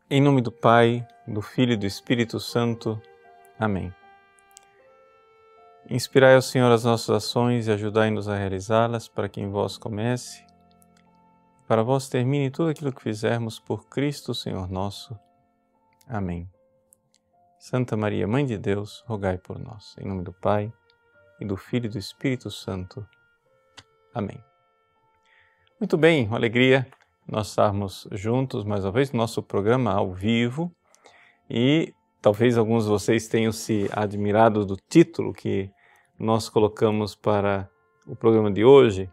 Em nome do Pai, do Filho e do Espírito Santo. Amém. Inspirai ao Senhor as nossas ações e ajudai-nos a realizá-las, para que em vós comece, para vós termine tudo aquilo que fizermos por Cristo, Senhor nosso. Amém. Santa Maria, Mãe de Deus, rogai por nós. Em nome do Pai, e do Filho e do Espírito Santo. Amém. Muito bem, uma alegria nós estarmos juntos mais uma vez no nosso programa ao vivo, e talvez alguns de vocês tenham se admirado do título que nós colocamos para o programa de hoje,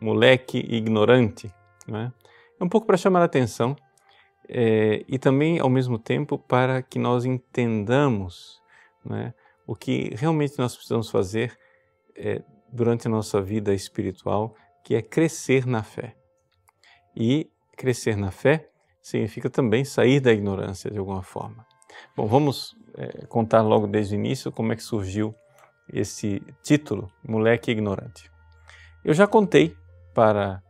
Moleque Ignorante, né? É um pouco para chamar a atenção e também ao mesmo tempo para que nós entendamos, né, o que realmente nós precisamos fazer durante a nossa vida espiritual, que é crescer na fé. E crescer na fé significa também sair da ignorância de alguma forma. Bom, vamos contar logo desde o início como é que surgiu esse título, Moleque Ignorante. Eu já contei para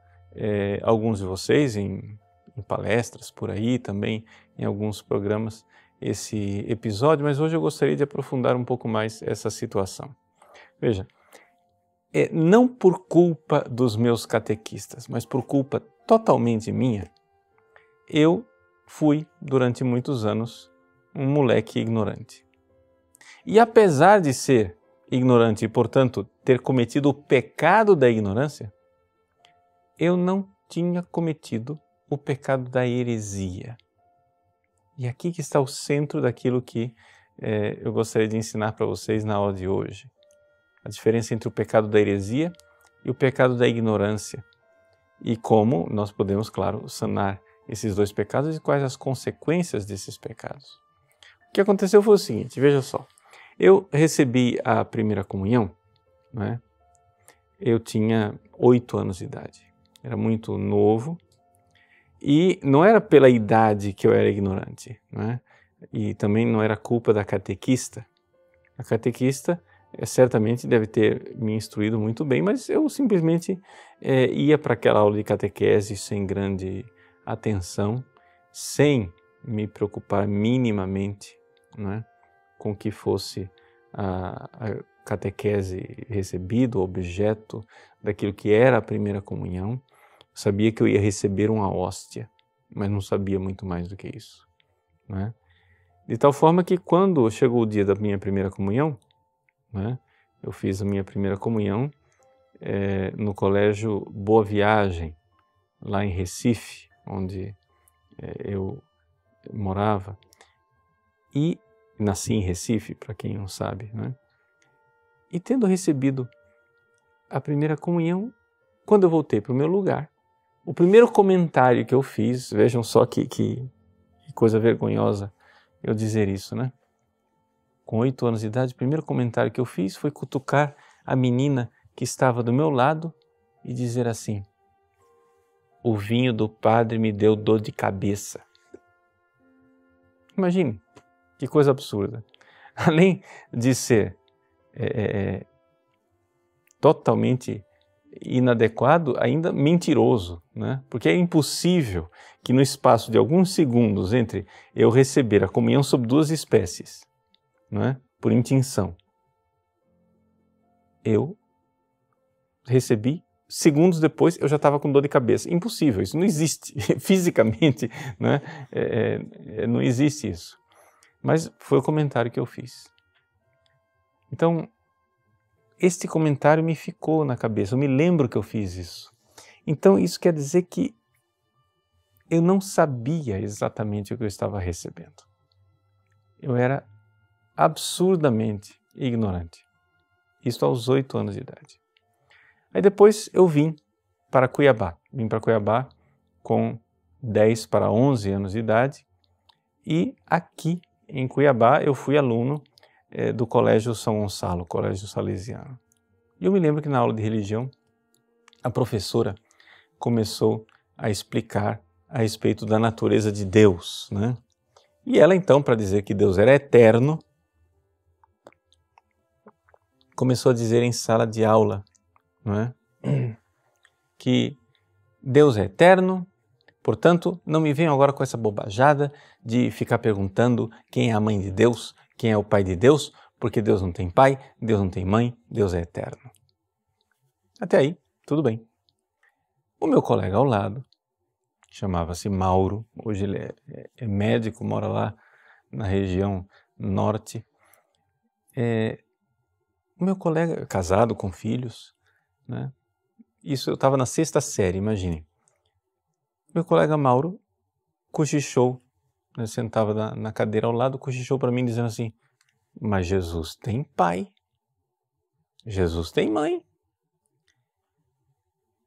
alguns de vocês em palestras por aí, também em alguns programas, esse episódio, mas hoje eu gostaria de aprofundar um pouco mais essa situação. Veja, não por culpa dos meus catequistas, mas por culpa totalmente minha, eu fui, durante muitos anos, um moleque ignorante. E apesar de ser ignorante e, portanto, ter cometido o pecado da ignorância, eu não tinha cometido o pecado da heresia. E aqui que está o centro daquilo que eu gostaria de ensinar para vocês na aula de hoje. A diferença entre o pecado da heresia e o pecado da ignorância. E como nós podemos, claro, sanar esses dois pecados e quais as consequências desses pecados. O que aconteceu foi o seguinte, veja só. Eu recebi a primeira comunhão, né? Eu tinha 8 anos de idade. Era muito novo e não era pela idade que eu era ignorante, né? E também não era culpa da catequista. A catequista certamente deve ter me instruído muito bem, mas eu simplesmente ia para aquela aula de catequese sem grande atenção, sem me preocupar minimamente, né, com o que fosse a catequese recebida, o objeto daquilo que era a primeira comunhão. Eu sabia que eu ia receber uma hóstia, mas não sabia muito mais do que isso, né? De tal forma que quando chegou o dia da minha primeira comunhão, né, eu fiz a minha primeira comunhão no colégio Boa Viagem, lá em Recife, onde eu morava, e nasci em Recife, para quem não sabe, né? E tendo recebido a primeira comunhão, quando eu voltei para o meu lugar, o primeiro comentário que eu fiz, vejam só que coisa vergonhosa eu dizer isso, né? Com 8 anos de idade, o primeiro comentário que eu fiz foi cutucar a menina que estava do meu lado e dizer assim: o vinho do padre me deu dor de cabeça. Imagine, que coisa absurda. Além de ser totalmente inadequado, ainda mentiroso, né? Porque é impossível que no espaço de alguns segundos entre eu receber a comunhão sobre 2 espécies, né, por intinção, eu recebi, segundos depois eu já estava com dor de cabeça. Impossível, isso não existe. Fisicamente, né, não existe isso. Mas foi o comentário que eu fiz. Então, este comentário me ficou na cabeça, eu me lembro que eu fiz isso. Então, isso quer dizer que eu não sabia exatamente o que eu estava recebendo. Eu era absurdamente ignorante. Isso aos 8 anos de idade. Aí depois eu vim para Cuiabá. Vim para Cuiabá com 10 para 11 anos de idade. E aqui em Cuiabá eu fui aluno do Colégio São Gonçalo, Colégio Salesiano. E eu me lembro que na aula de religião a professora começou a explicar a respeito da natureza de Deus, né? E ela então, para dizer que Deus era eterno, começou a dizer em sala de aula, não é? Que Deus é eterno, Portanto, não me venham agora com essa bobajada de ficar perguntando quem é a mãe de Deus, quem é o pai de Deus, porque Deus não tem pai, Deus não tem mãe, Deus é eterno. Até aí, tudo bem. O meu colega ao lado, chamava-se Mauro, hoje ele é médico, mora lá na região norte. O meu colega, casado com filhos, né? Isso eu estava na 6ª série, imagine. Meu colega Mauro cochichou, né? Sentava na cadeira ao lado, cochichou para mim dizendo assim: mas Jesus tem pai, Jesus tem mãe.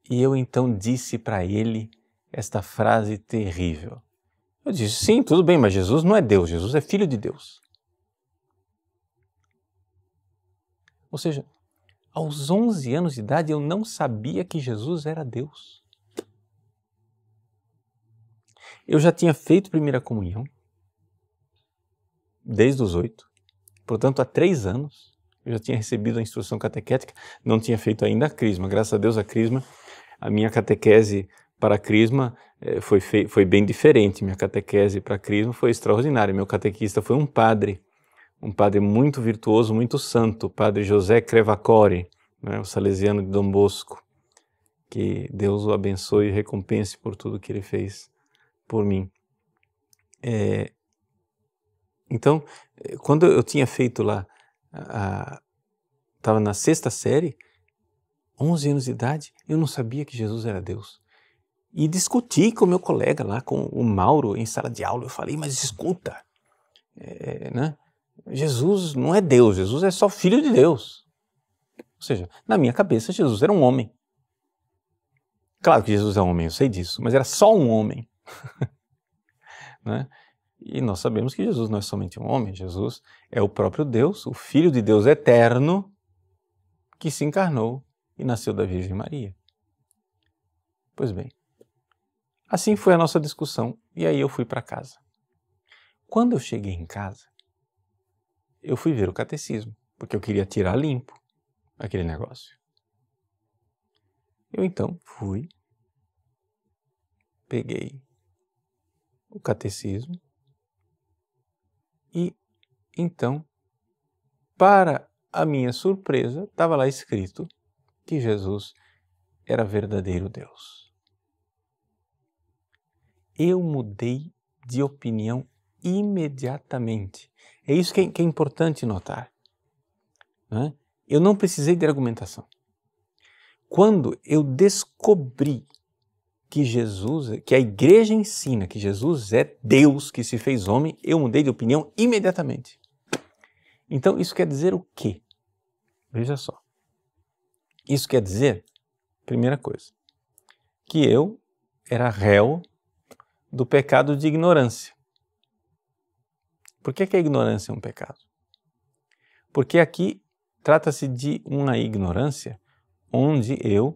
E eu então disse para ele esta frase terrível. Eu disse, sim, tudo bem, mas Jesus não é Deus, Jesus é Filho de Deus. Ou seja, aos 11 anos de idade eu não sabia que Jesus era Deus. Eu já tinha feito primeira comunhão, desde os 8, portanto há 3 anos eu já tinha recebido a instrução catequética, não tinha feito ainda a crisma, graças a Deus a crisma, a minha catequese para a crisma foi bem diferente, minha catequese para a crisma foi extraordinária, meu catequista foi um padre muito virtuoso, muito santo, o padre José Crevacore, né, o salesiano de Dom Bosco, que Deus o abençoe e recompense por tudo que ele fez por mim. Então, quando eu tinha feito lá, estava na 6ª série, 11 anos de idade, eu não sabia que Jesus era Deus. E discuti com o meu colega lá, com o Mauro, em sala de aula. Eu falei, mas escuta, né? Jesus não é Deus, Jesus é só Filho de Deus. Ou seja, na minha cabeça, Jesus era um homem. Claro que Jesus é um homem, eu sei disso, mas era só um homem. Né? E nós sabemos que Jesus não é somente um homem, Jesus é o próprio Deus, o Filho de Deus eterno, que se encarnou e nasceu da Virgem Maria. Pois bem, assim foi a nossa discussão e aí eu fui para casa. Quando eu cheguei em casa, eu fui ver o catecismo, porque eu queria tirar limpo aquele negócio. Eu então fui, peguei o catecismo e então, para a minha surpresa, estava lá escrito que Jesus era verdadeiro Deus. Eu mudei de opinião imediatamente. É isso que é importante notar. Né? Eu não precisei de argumentação. Quando eu descobri que a igreja ensina que Jesus é Deus que se fez homem, eu mudei de opinião imediatamente. Então, isso quer dizer o quê? Veja só. Isso quer dizer, primeira coisa, que eu era réu do pecado de ignorância. Por que a ignorância é um pecado? Porque aqui trata-se de uma ignorância onde eu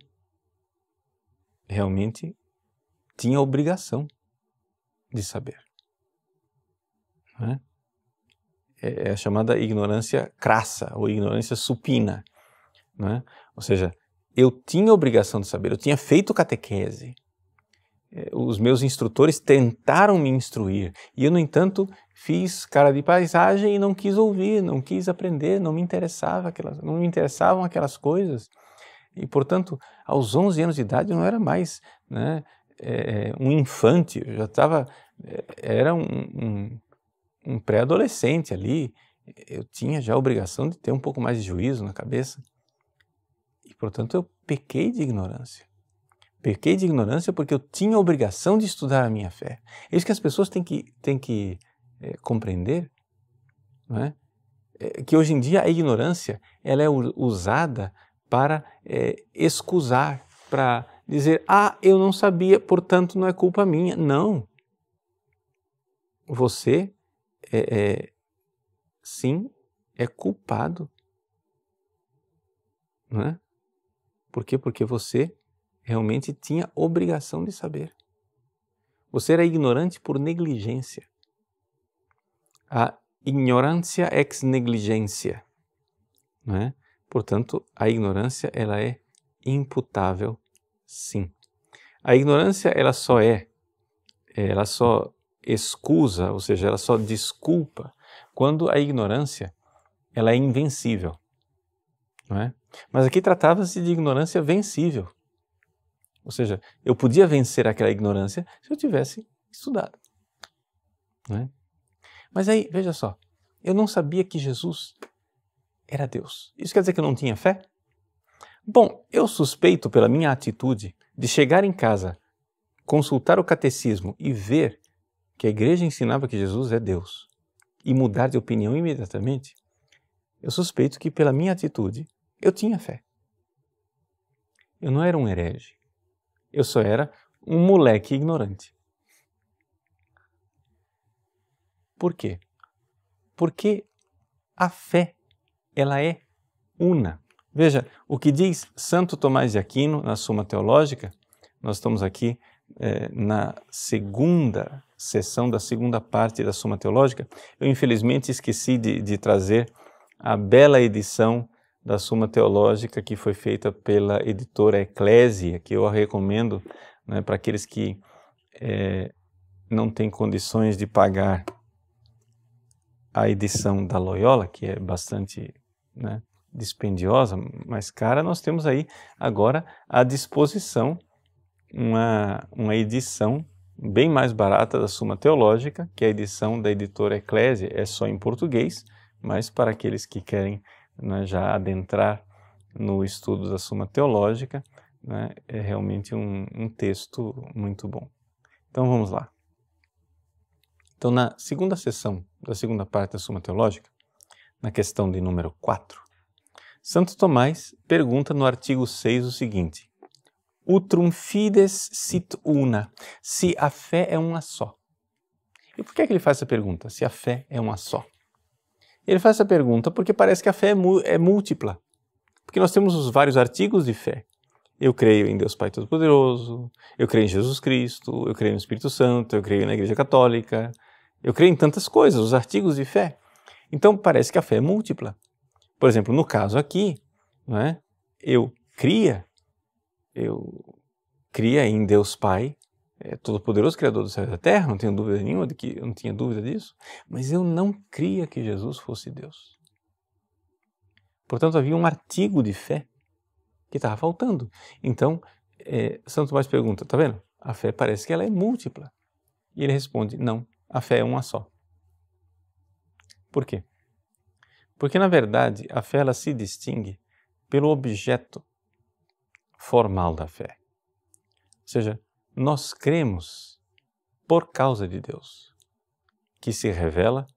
realmente tinha obrigação de saber. Né? É a chamada ignorância crassa ou ignorância supina. Né? Ou seja, eu tinha obrigação de saber, eu tinha feito catequese. Os meus instrutores tentaram me instruir e eu, no entanto, fiz cara de paisagem e não quis ouvir, não quis aprender, não me interessavam aquelas coisas. E, portanto, aos 11 anos de idade eu não era mais, né, um infante, eu já estava, era um pré-adolescente ali, eu tinha já a obrigação de ter um pouco mais de juízo na cabeça. E, portanto, eu pequei de ignorância. Pequei de ignorância porque eu tinha a obrigação de estudar a minha fé. É isso que as pessoas têm que compreender, não é? Que hoje em dia a ignorância ela é usada para excusar, para dizer, eu não sabia, portanto não é culpa minha. Não. Você, sim, é culpado. Não é? Por quê? Porque você realmente tinha obrigação de saber. Você era ignorante por negligência. A ignorância ex negligencia, não é? Portanto, a ignorância ela é imputável, sim. A ignorância ela só é ela só excusa, ou seja, ela só desculpa quando a ignorância ela é invencível, não é? Mas aqui tratava-se de ignorância vencível. Ou seja, eu podia vencer aquela ignorância se eu tivesse estudado, não é? Mas aí, veja só, eu não sabia que Jesus era Deus. Isso quer dizer que eu não tinha fé? Bom, eu suspeito pela minha atitude de chegar em casa, consultar o catecismo e ver que a igreja ensinava que Jesus é Deus e mudar de opinião imediatamente. Eu suspeito que pela minha atitude eu tinha fé. Eu não era um herege. Eu só era um moleque ignorante. Por quê? Porque a fé, ela é una. Veja, o que diz Santo Tomás de Aquino na Suma Teológica, nós estamos aqui na segunda sessão da segunda parte da Suma Teológica. Eu infelizmente esqueci de trazer a bela edição da Suma Teológica que foi feita pela editora Eclésia, que eu a recomendo, né, para aqueles que não têm condições de pagar a edição da Loyola, que é bastante, né, dispendiosa, mais cara. Nós temos aí agora à disposição uma edição bem mais barata da Suma Teológica, que é a edição da editora Eclésia, é só em português, mas para aqueles que querem, né, já adentrar no estudo da Suma Teológica, né, é realmente um texto muito bom. Então vamos lá. Então, na segunda sessão da segunda parte da Suma Teológica, na questão de número 4, Santo Tomás pergunta no artigo 6 o seguinte: Utrum fides sit una, se a fé é uma só. E por que ele faz essa pergunta, se a fé é uma só? Ele faz essa pergunta porque parece que a fé é múltipla. Porque nós temos os vários artigos de fé. Eu creio em Deus Pai Todo-Poderoso, eu creio em Jesus Cristo, eu creio no Espírito Santo, eu creio na Igreja Católica, eu creio em tantas coisas, os artigos de fé. Então parece que a fé é múltipla. Por exemplo, no caso aqui, não é? Eu cria em Deus Pai, Todo-Poderoso, Criador do céu e da terra, não tenho dúvida nenhuma de que eu não tinha dúvida disso, mas eu não cria que Jesus fosse Deus. Portanto, havia um artigo de fé que estava faltando. Então, Santo Tomás pergunta, tá vendo? A fé parece que ela é múltipla. E ele responde, não, a fé é uma só. Por quê? Porque, na verdade, a fé ela se distingue pelo objeto formal da fé. Ou seja, nós cremos por causa de Deus, que se revela,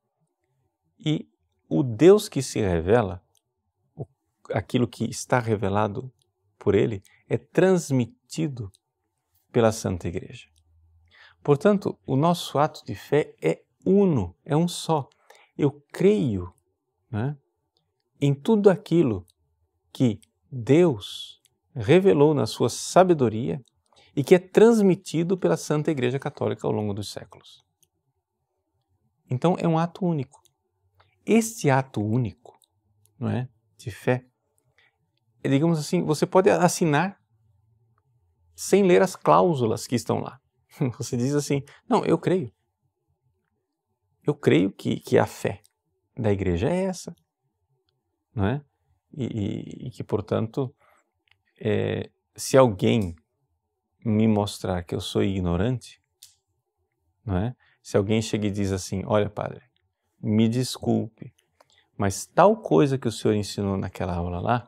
e o Deus que se revela, aquilo que está revelado por Ele, é transmitido pela Santa Igreja. Portanto, o nosso ato de fé é uno, é um só. Eu creio, né, em tudo aquilo que Deus revelou na sua sabedoria e que é transmitido pela Santa Igreja Católica ao longo dos séculos. Então é um ato único. Este ato único, não é, de fé, digamos assim, você pode assinar sem ler as cláusulas que estão lá. Você diz assim, não, eu creio. Eu creio que a fé da igreja é essa, não é? E que, portanto, se alguém me mostrar que eu sou ignorante, não é? Se alguém chega e diz assim, olha, padre, me desculpe, mas tal coisa que o senhor ensinou naquela aula lá,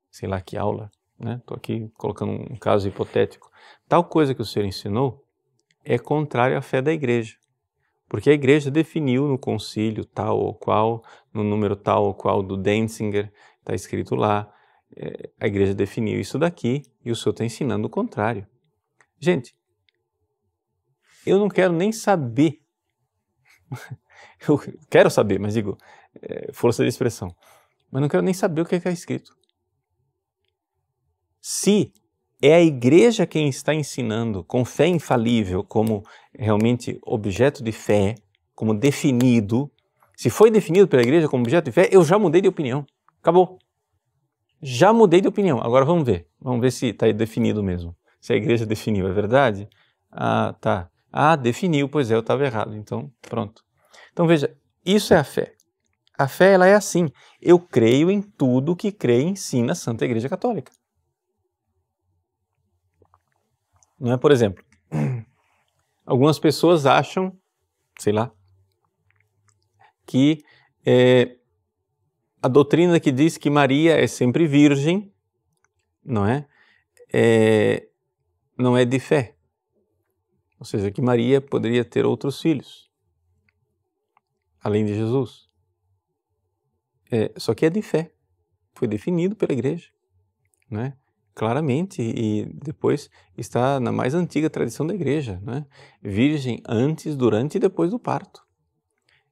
sei lá que aula, né? Estou aqui colocando um caso hipotético, tal coisa que o senhor ensinou é contrário à fé da igreja. Porque a igreja definiu no concílio tal ou qual, no número tal ou qual do Denzinger, está escrito lá, a igreja definiu isso daqui e o senhor está ensinando o contrário. Gente, eu não quero nem saber, eu quero saber, mas digo, força de expressão, mas não quero nem saber o que está escrito. Se é a igreja quem está ensinando com fé infalível como realmente objeto de fé, como definido, se foi definido pela igreja como objeto de fé, eu já mudei de opinião. Acabou. Já mudei de opinião. Agora vamos ver. Vamos ver se está definido mesmo. Se a igreja definiu, é verdade? Ah, tá. Ah, definiu, pois é, eu estava errado, então pronto. Então veja, isso é a fé. A fé, ela é assim, eu creio em tudo que crê e ensina a Santa Igreja Católica. Não é, por exemplo, algumas pessoas acham, sei lá, que a doutrina que diz que Maria é sempre virgem, não é? Não é de fé. Ou seja, que Maria poderia ter outros filhos, além de Jesus. Só que é de fé. Foi definido pela Igreja, né? Claramente, e depois está na mais antiga tradição da Igreja, né? Virgem antes, durante e depois do parto.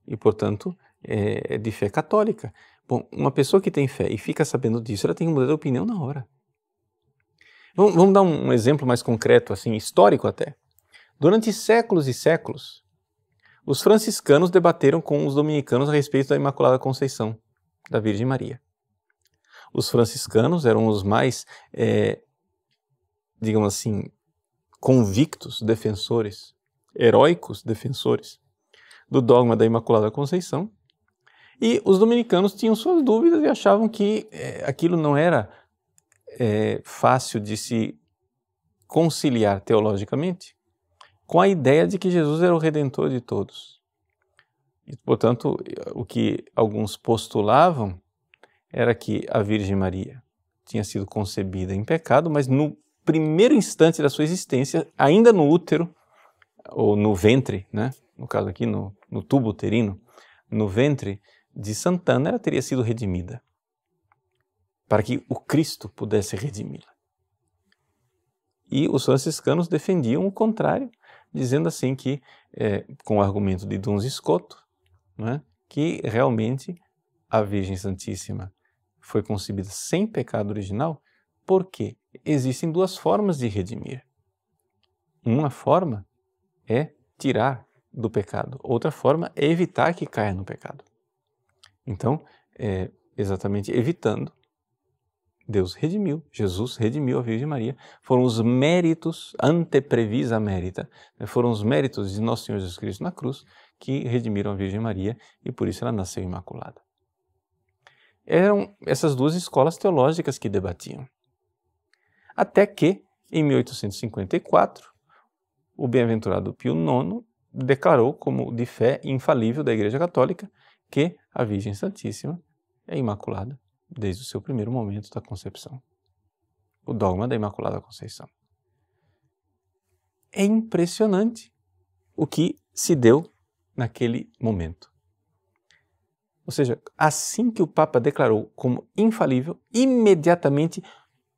E, portanto, é de fé católica. Bom, uma pessoa que tem fé e fica sabendo disso, ela tem que mudar de opinião na hora. Vamos dar um exemplo mais concreto, assim, histórico até. Durante séculos e séculos, os franciscanos debateram com os dominicanos a respeito da Imaculada Conceição da Virgem Maria. Os franciscanos eram os mais, digamos assim, convictos defensores, heróicos defensores do dogma da Imaculada Conceição, e os dominicanos tinham suas dúvidas e achavam que aquilo não era fácil de se conciliar teologicamente com a ideia de que Jesus era o Redentor de todos. E, portanto, o que alguns postulavam era que a Virgem Maria tinha sido concebida em pecado, mas no primeiro instante da sua existência, ainda no útero, ou no ventre, né? No caso aqui no tubo uterino, no ventre de Santana, ela teria sido redimida, para que o Cristo pudesse redimi-la. E os franciscanos defendiam o contrário, dizendo assim que, com o argumento de Duns Scoto, né, que realmente a Virgem Santíssima foi concebida sem pecado original, porque existem duas formas de redimir. Uma forma é tirar do pecado, outra forma é evitar que caia no pecado. Então, exatamente evitando, Deus redimiu, Jesus redimiu a Virgem Maria. Foram os méritos, anteprecisa merita, foram os méritos de Nosso Senhor Jesus Cristo na cruz que redimiram a Virgem Maria e por isso ela nasceu imaculada. Eram essas duas escolas teológicas que debatiam. Até que, em 1854, o bem-aventurado Pio IX declarou como de fé infalível da Igreja Católica que a Virgem Santíssima é imaculada desde o seu primeiro momento da concepção. O dogma da Imaculada Conceição. É impressionante o que se deu naquele momento. Ou seja, assim que o Papa declarou como infalível, imediatamente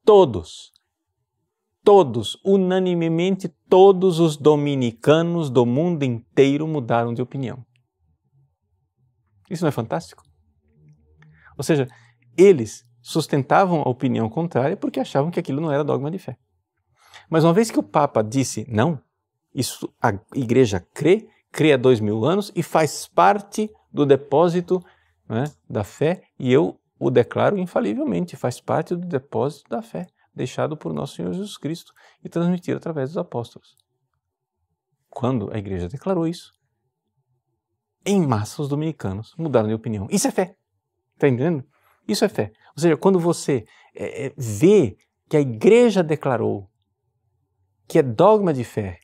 todos, unanimemente, todos os dominicanos do mundo inteiro mudaram de opinião. Isso não é fantástico? Ou seja, eles sustentavam a opinião contrária porque achavam que aquilo não era dogma de fé. Mas uma vez que o Papa disse, não, isso a Igreja crê há 2000 anos e faz parte do depósito, né, da fé, e eu o declaro infalivelmente, faz parte do depósito da fé, deixado por Nosso Senhor Jesus Cristo e transmitido através dos apóstolos. Quando a Igreja declarou isso, em massa os dominicanos mudaram de opinião. Isso é fé. Está entendendo? Isso é fé. Ou seja, quando você vê que a Igreja declarou que é dogma de fé,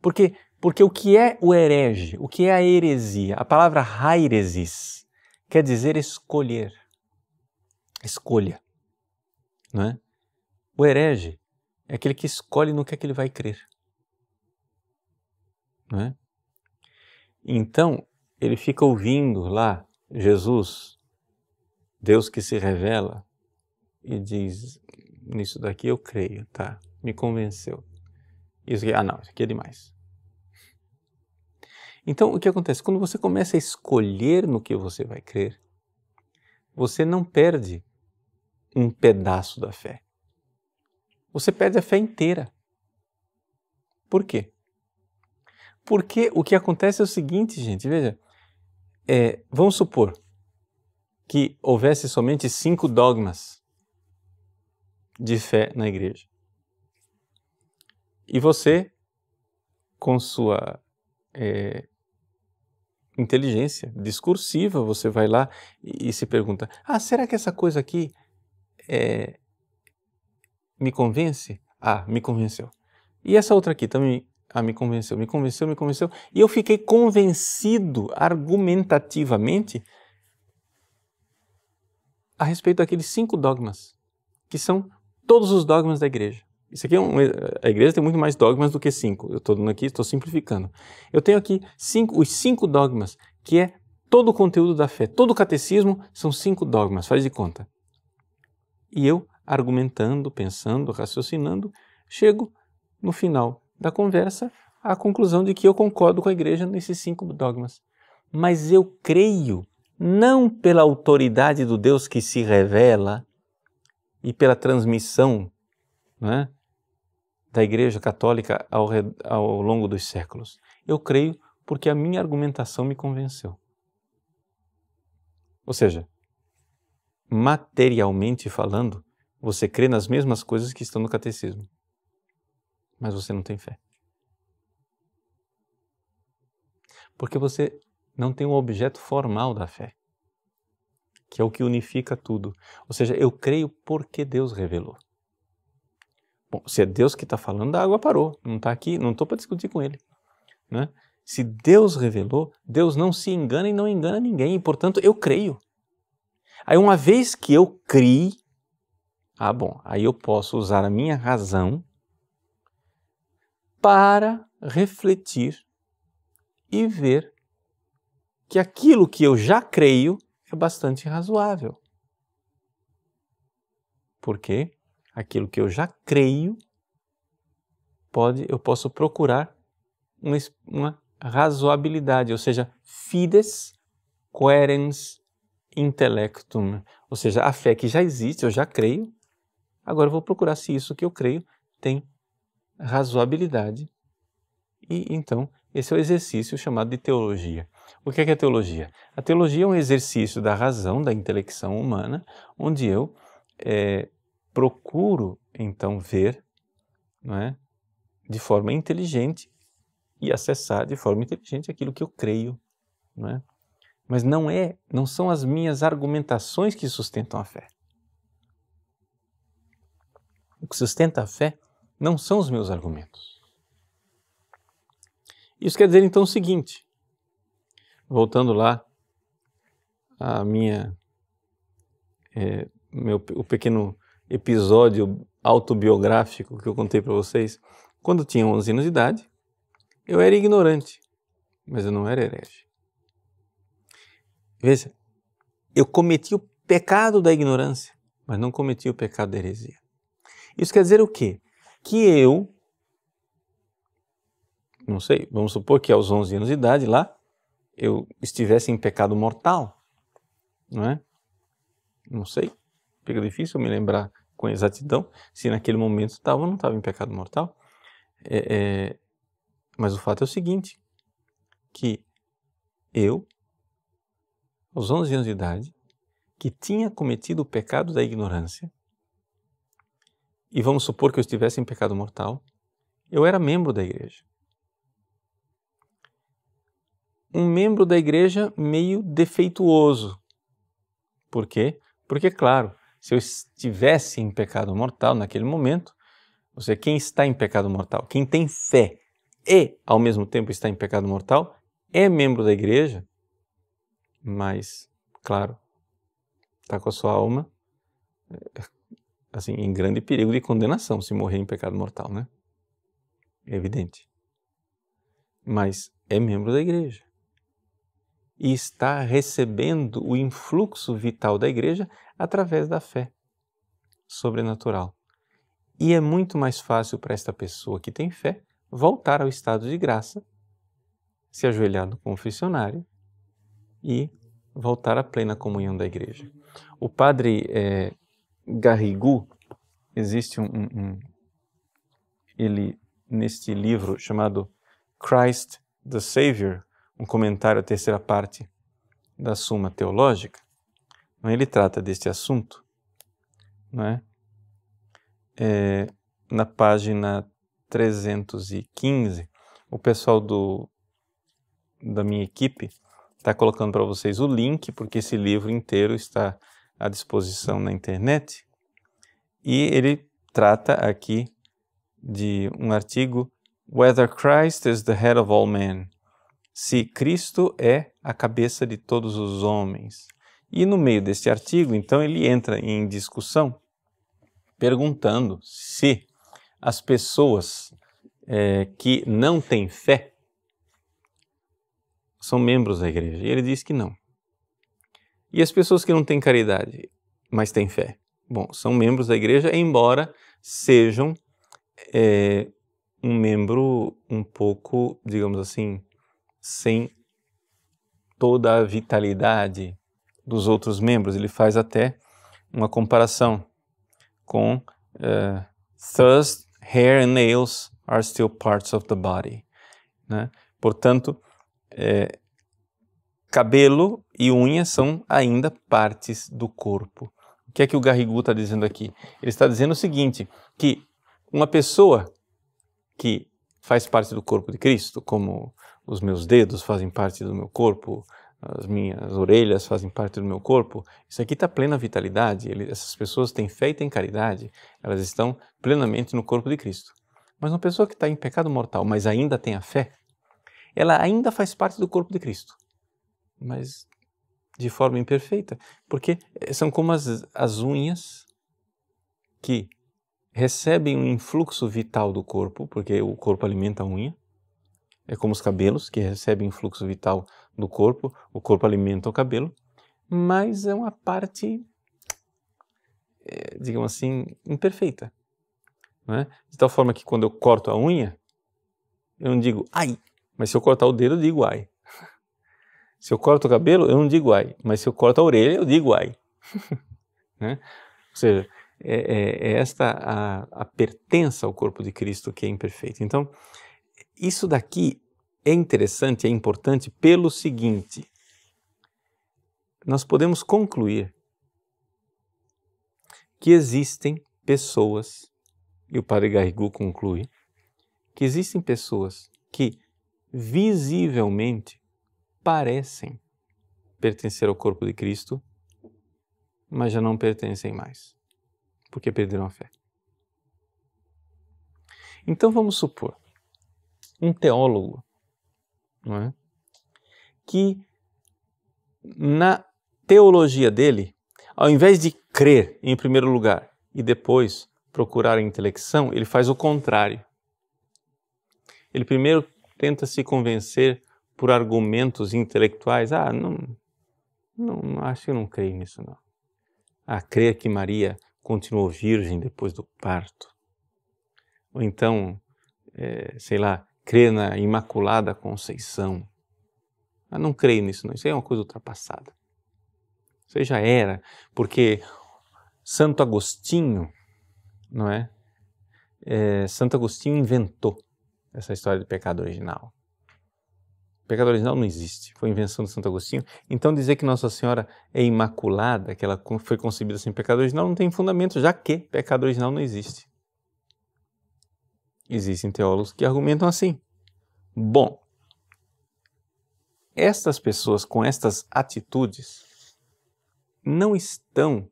porque o que é o herege, o que é a heresia? A palavra hairesis quer dizer escolher. Escolha. Não é? O herege é aquele que escolhe no que é que ele vai crer. Não é? Então, ele fica ouvindo lá Jesus, Deus que se revela, e diz, nisso daqui eu creio, tá? Me convenceu. Isso aqui, não, isso aqui é demais. Então, o que acontece? Quando você começa a escolher no que você vai crer, você não perde um pedaço da fé. Você perde a fé inteira. Por quê? Porque o que acontece é o seguinte, gente, veja, vamos supor que houvesse somente 5 dogmas de fé na igreja. E você com sua inteligência discursiva, você vai lá e se pergunta, será que essa coisa aqui me convence? Me convenceu. E essa outra aqui também me convenceu, me convenceu, me convenceu. E eu fiquei convencido argumentativamente a respeito daqueles 5 dogmas, que são todos os dogmas da igreja. Isso aqui a igreja tem muito mais dogmas do que 5. Eu estou dando aqui, estou simplificando. Eu tenho aqui os 5 dogmas, que é todo o conteúdo da fé. Todo o catecismo são 5 dogmas, faz de conta. E eu, argumentando, pensando, raciocinando, chego no final da conversa à conclusão de que eu concordo com a igreja nesses 5 dogmas. Mas eu creio, não pela autoridade do Deus que se revela e pela transmissão, não é, da Igreja Católica ao longo dos séculos. Eu creio porque a minha argumentação me convenceu. Ou seja, materialmente falando, você crê nas mesmas coisas que estão no catecismo, mas você não tem fé. Porque você não tem um objeto formal da fé, que é o que unifica tudo. Ou seja, eu creio porque Deus revelou. Bom, se é Deus que está falando, a água parou, não está aqui, não estou para discutir com ele, né? Se Deus revelou, Deus não se engana e não engana ninguém, e portanto eu creio. Aí uma vez que eu criei, aí eu posso usar a minha razão para refletir e ver que aquilo que eu já creio é bastante razoável. Por quê? Aquilo que eu já creio, eu posso procurar uma razoabilidade, ou seja, fides quaerens intellectum, ou seja, a fé que já existe, eu já creio, agora eu vou procurar se isso que eu creio tem razoabilidade. E então, esse é o exercício chamado de teologia. O que é teologia? A teologia é um exercício da razão, da intelecção humana, onde eu procuro, então, ver, não é, de forma inteligente e acessar de forma inteligente aquilo que eu creio, não é? Mas não são as minhas argumentações que sustentam a fé. O que sustenta a fé não são os meus argumentos. Isso quer dizer então o seguinte, voltando lá a o pequeno episódio autobiográfico que eu contei para vocês, quando eu tinha 11 anos de idade, eu era ignorante, mas eu não era herege. Veja, eu cometi o pecado da ignorância, mas não cometi o pecado da heresia. Isso quer dizer o quê? Que eu, não sei, vamos supor que aos 11 anos de idade lá, eu estivesse em pecado mortal, não é? Não sei, fica difícil me lembrar com exatidão se naquele momento estava ou não estava em pecado mortal. Mas o fato é o seguinte, que eu, aos 11 anos de idade, que tinha cometido o pecado da ignorância, e vamos supor que eu estivesse em pecado mortal, eu era membro da igreja. Um membro da igreja meio defeituoso. Por quê? Porque, claro, se eu estivesse em pecado mortal naquele momento, ou seja, quem está em pecado mortal, quem tem fé e, ao mesmo tempo, está em pecado mortal, é membro da igreja, mas, claro, está com a sua alma assim, em grande perigo de condenação se morrer em pecado mortal, né? É evidente. Mas é membro da igreja. E está recebendo o influxo vital da igreja através da fé sobrenatural. E é muito mais fácil para esta pessoa que tem fé voltar ao estado de graça, se ajoelhar no confessionário e voltar à plena comunhão da igreja. O padre Garrigou, existe ele neste livro chamado Christ the Savior, um comentário à terceira parte da Suma Teológica, ele trata deste assunto, não é? Na página 315, o pessoal da minha equipe está colocando para vocês o link, porque esse livro inteiro está à disposição na internet. E ele trata aqui de um artigo, Whether Christ is the Head of All Men. Se Cristo é a cabeça de todos os homens. E no meio deste artigo, então, ele entra em discussão perguntando se as pessoas que não têm fé são membros da igreja. E ele diz que não. E as pessoas que não têm caridade, mas têm fé? Bom, são membros da igreja, embora sejam um membro um pouco, digamos assim, sem toda a vitalidade dos outros membros. Ele faz até uma comparação com thus, hair and nails are still parts of the body. Né? Portanto, cabelo e unha são ainda partes do corpo. O que é que o Garrigou está dizendo aqui? Ele está dizendo o seguinte, que uma pessoa que faz parte do corpo de Cristo, como os meus dedos fazem parte do meu corpo, as minhas orelhas fazem parte do meu corpo, isso aqui está plena vitalidade, essas pessoas têm fé e têm caridade, elas estão plenamente no corpo de Cristo. Mas uma pessoa que está em pecado mortal, mas ainda tem a fé, ela ainda faz parte do corpo de Cristo, mas de forma imperfeita, porque são como as unhas que recebem um influxo vital do corpo, porque o corpo alimenta a unha. É como os cabelos, que recebem influxo vital do corpo, o corpo alimenta o cabelo, mas é uma parte, digamos assim, imperfeita. Não é? De tal forma que quando eu corto a unha, eu não digo ai, mas se eu cortar o dedo, eu digo ai. Se eu corto o cabelo, eu não digo ai, mas se eu corto a orelha, eu digo ai. Né? Ou seja, é esta a pertença ao corpo de Cristo que é imperfeita. Então, isso daqui é interessante, é importante pelo seguinte, nós podemos concluir que existem pessoas, e o Padre Garrigou conclui, que existem pessoas que visivelmente parecem pertencer ao corpo de Cristo, mas já não pertencem mais, porque perderam a fé. Então vamos supor um teólogo, não é? Que na teologia dele, ao invés de crer em primeiro lugar e depois procurar a intelecção, ele faz o contrário. Ele primeiro tenta se convencer por argumentos intelectuais. Não acho que eu não creio nisso não. Crer que Maria continuou virgem depois do parto. Ou então, sei lá, crer na Imaculada Conceição. Não creio nisso não, isso aí é uma coisa ultrapassada. Isso aí já era, porque Santo Agostinho, não é? Santo Agostinho inventou essa história de pecado original. O pecado original não existe, foi invenção de Santo Agostinho. Então dizer que Nossa Senhora é imaculada, que ela foi concebida sem pecado original, não tem fundamento, já que pecado original não existe. Existem teólogos que argumentam assim. Bom, estas pessoas com estas atitudes não estão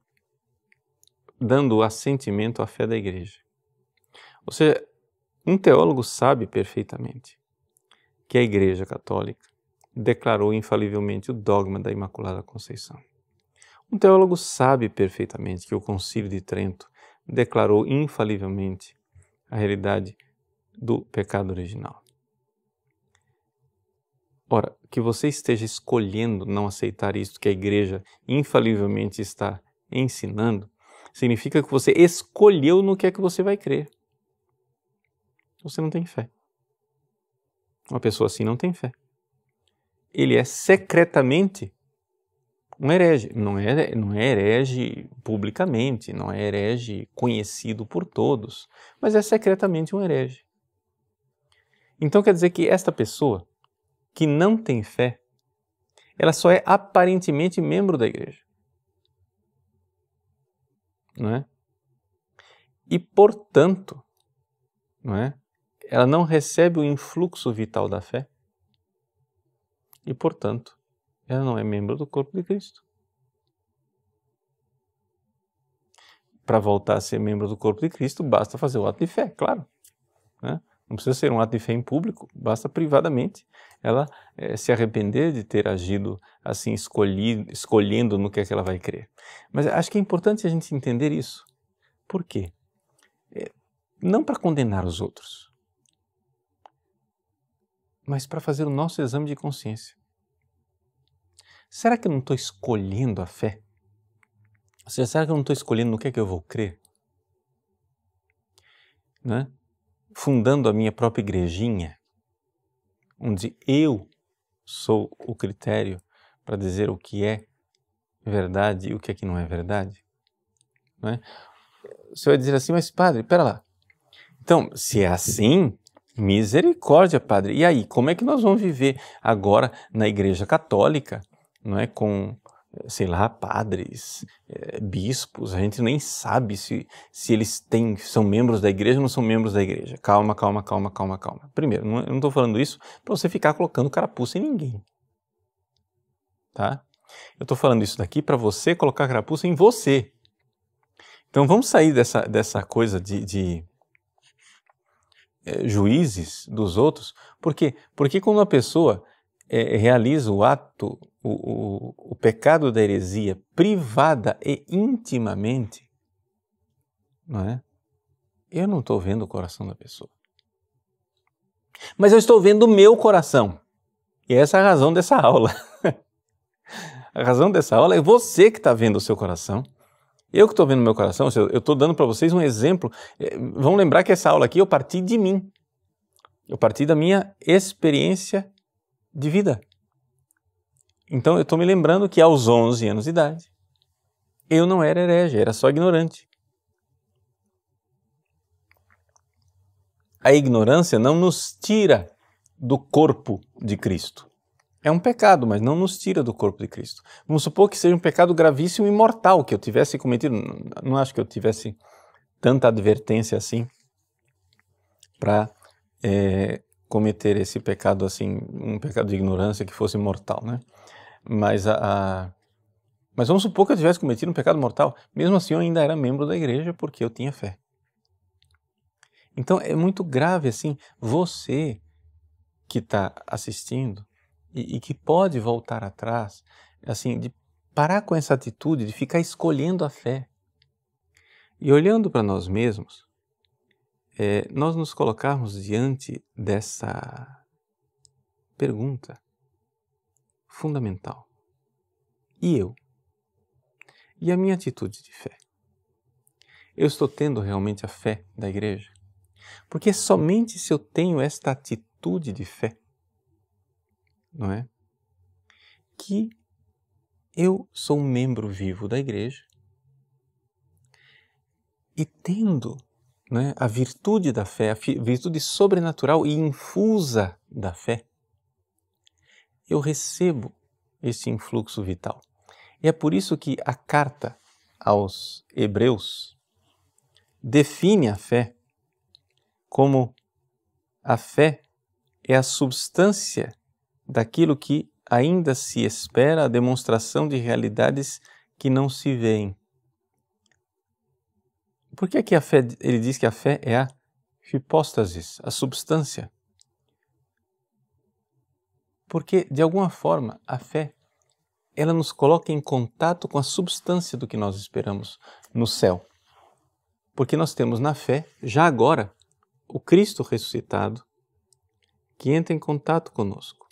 dando assentimento à fé da igreja. Ou seja, um teólogo sabe perfeitamente que a Igreja Católica declarou infalivelmente o dogma da Imaculada Conceição. Um teólogo sabe perfeitamente que o Concílio de Trento declarou infalivelmente a realidade do pecado original. Ora, que você esteja escolhendo não aceitar isto que a Igreja infalivelmente está ensinando, significa que você escolheu no que é que você vai crer. Você não tem fé. Uma pessoa assim não tem fé. Ele é secretamente um herege. Não é herege publicamente, não é herege conhecido por todos, mas é secretamente um herege. Então quer dizer que esta pessoa que não tem fé, ela só é aparentemente membro da igreja. Não é? E, portanto, não é? ela não recebe o influxo vital da fé e, portanto, ela não é membro do corpo de Cristo. Para voltar a ser membro do corpo de Cristo, basta fazer o ato de fé, claro, né? Não precisa ser um ato de fé em público, basta privadamente ela se arrepender de ter agido assim, escolhendo no que é que ela vai crer. Mas acho que é importante a gente entender isso. Por quê? Não para condenar os outros, mas para fazer o nosso exame de consciência. Será que eu não estou escolhendo a fé? Ou seja, será que eu não estou escolhendo no que é que eu vou crer? Né? Fundando a minha própria igrejinha, onde eu sou o critério para dizer o que é verdade e o que é que não é verdade. Não é? Você vai dizer assim, mas padre, pera lá. Então, se é assim, misericórdia, padre. E aí, como é que nós vamos viver agora na Igreja Católica, não é, com, sei lá, padres, bispos? A gente nem sabe se eles são membros da igreja ou não são membros da igreja. Calma. Primeiro, eu não estou falando isso para você ficar colocando carapuça em ninguém. Tá? Eu estou falando isso daqui para você colocar carapuça em você. Então vamos sair dessa coisa de juízes dos outros. Por quê? Porque quando uma pessoa realiza o ato, o pecado da heresia privada e intimamente, não é? Eu não estou vendo o coração da pessoa. Mas eu estou vendo o meu coração. E essa é a razão dessa aula. A razão dessa aula é você que está vendo o seu coração. Eu que estou vendo o meu coração, eu estou dando para vocês um exemplo. Vamos lembrar que essa aula aqui eu parti de mim. Eu parti da minha experiência de vida. Então eu estou me lembrando que aos 11 anos de idade, eu não era herege, era só ignorante. A ignorância não nos tira do corpo de Cristo. É um pecado, mas não nos tira do corpo de Cristo. Vamos supor que seja um pecado gravíssimo e mortal que eu tivesse cometido. Não acho que eu tivesse tanta advertência assim para cometer esse pecado assim, um pecado de ignorância que fosse mortal, né? Mas vamos supor que eu tivesse cometido um pecado mortal. Mesmo assim, eu ainda era membro da igreja porque eu tinha fé. Então é muito grave assim, você que está assistindo e que pode voltar atrás, assim, de parar com essa atitude de ficar escolhendo a fé. E olhando para nós mesmos, nós nos colocarmos diante dessa pergunta fundamental. E eu? E a minha atitude de fé? Eu estou tendo realmente a fé da igreja? Porque somente se eu tenho esta atitude de fé, não é? Que eu sou um membro vivo da igreja e tendo, né, a virtude da fé, a virtude sobrenatural e infusa da fé, eu recebo esse influxo vital. E é por isso que a carta aos Hebreus define a fé como a fé é a substância daquilo que ainda se espera, a demonstração de realidades que não se veem. Por que que a fé, ele diz que a fé é a hipóstasis, a substância? Porque, de alguma forma, a fé, ela nos coloca em contato com a substância do que nós esperamos no céu. Porque nós temos na fé, já agora, o Cristo ressuscitado, que entra em contato conosco.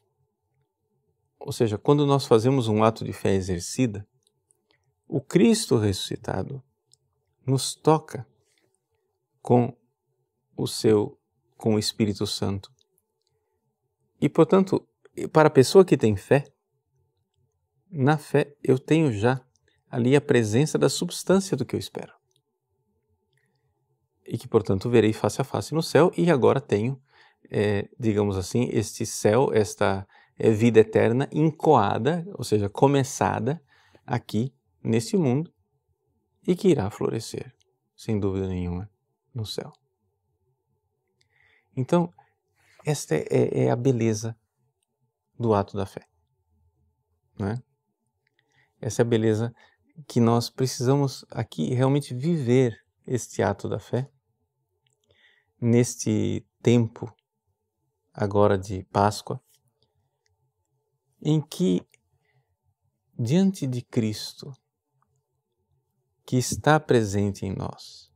Ou seja, quando nós fazemos um ato de fé exercida, o Cristo ressuscitado nos toca com o Espírito Santo. E, portanto, para a pessoa que tem fé, na fé eu tenho já ali a presença da substância do que eu espero. E que, portanto, verei face a face no céu e agora tenho, digamos assim, este céu, esta vida eterna incoada, ou seja, começada aqui neste mundo e que irá florescer, sem dúvida nenhuma, no céu. Então, esta é a beleza do ato da fé, não é? Essa é a beleza que nós precisamos aqui realmente viver este ato da fé, neste tempo agora de Páscoa, em que, diante de Cristo, que está presente em nós,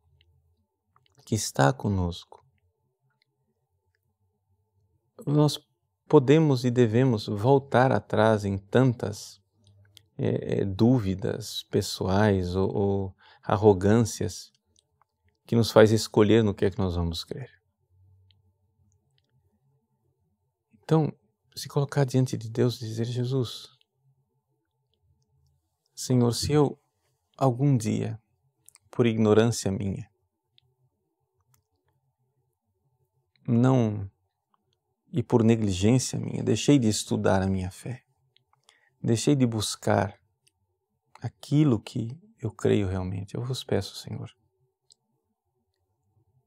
que está conosco, nós podemos e devemos voltar atrás em tantas dúvidas pessoais ou arrogâncias que nos faz escolher no que é que nós vamos crer. Então, se colocar diante de Deus e dizer: Jesus, Senhor, se eu algum dia, por ignorância minha, não e por negligência minha, deixei de estudar a minha fé, deixei de buscar aquilo que eu creio realmente, eu vos peço, Senhor,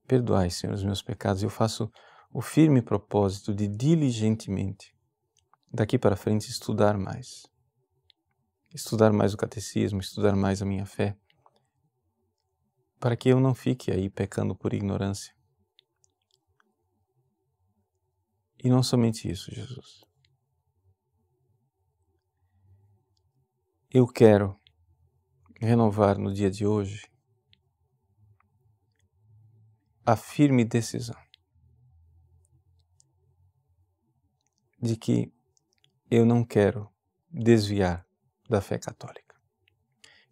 perdoai, Senhor, os meus pecados. Eu faço o firme propósito de diligentemente, daqui para frente, estudar mais o catecismo, estudar mais a minha fé, para que eu não fique aí pecando por ignorância. E não somente isso, Jesus. Eu quero renovar no dia de hoje a firme decisão de que eu não quero desviar da fé católica.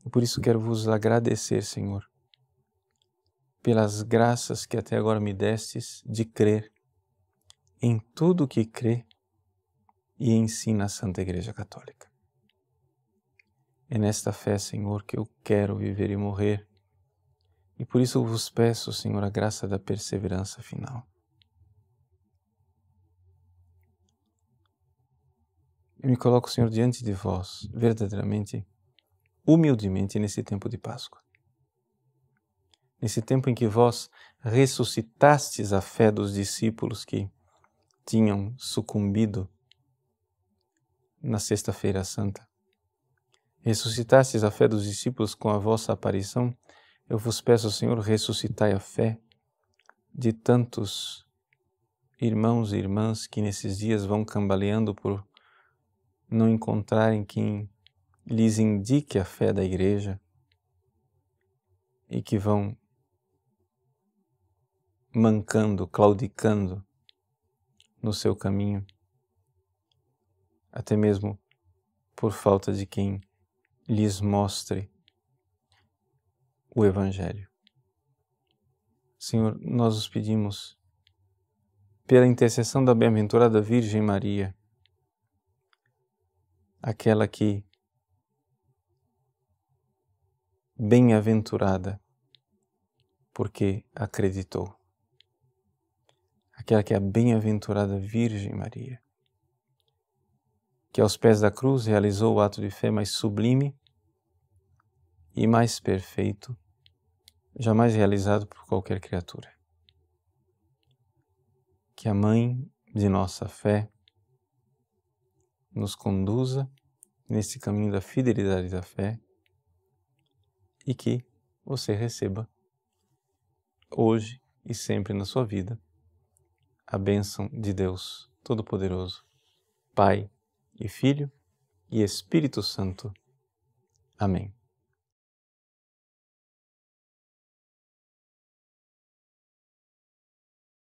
E por isso quero vos agradecer, Senhor, pelas graças que até agora me destes de crer em tudo o que crê e ensina a Santa Igreja Católica. É nesta fé, Senhor, que eu quero viver e morrer. E por isso eu vos peço, Senhor, a graça da perseverança final. Eu me coloco, Senhor, diante de vós, verdadeiramente, humildemente, nesse tempo de Páscoa. Nesse tempo em que vós ressuscitastes a fé dos discípulos que tinham sucumbido na Sexta-feira Santa. Ressuscitastes a fé dos discípulos com a vossa aparição. Eu vos peço, Senhor, ressuscitai a fé de tantos irmãos e irmãs que nesses dias vão cambaleando por não encontrarem quem lhes indique a fé da Igreja e que vão mancando, claudicando no seu caminho, até mesmo por falta de quem lhes mostre o Evangelho. Senhor, nós os pedimos, pela intercessão da bem-aventurada Virgem Maria, aquela que, bem-aventurada, porque acreditou, aquela que é a bem-aventurada Virgem Maria, que aos pés da cruz realizou o ato de fé mais sublime e mais perfeito, jamais realizado por qualquer criatura. Que a Mãe de nossa fé nos conduza nesse caminho da fidelidade da fé e que você receba hoje e sempre na sua vida a bênção de Deus Todo-Poderoso, Pai e Filho e Espírito Santo. Amém.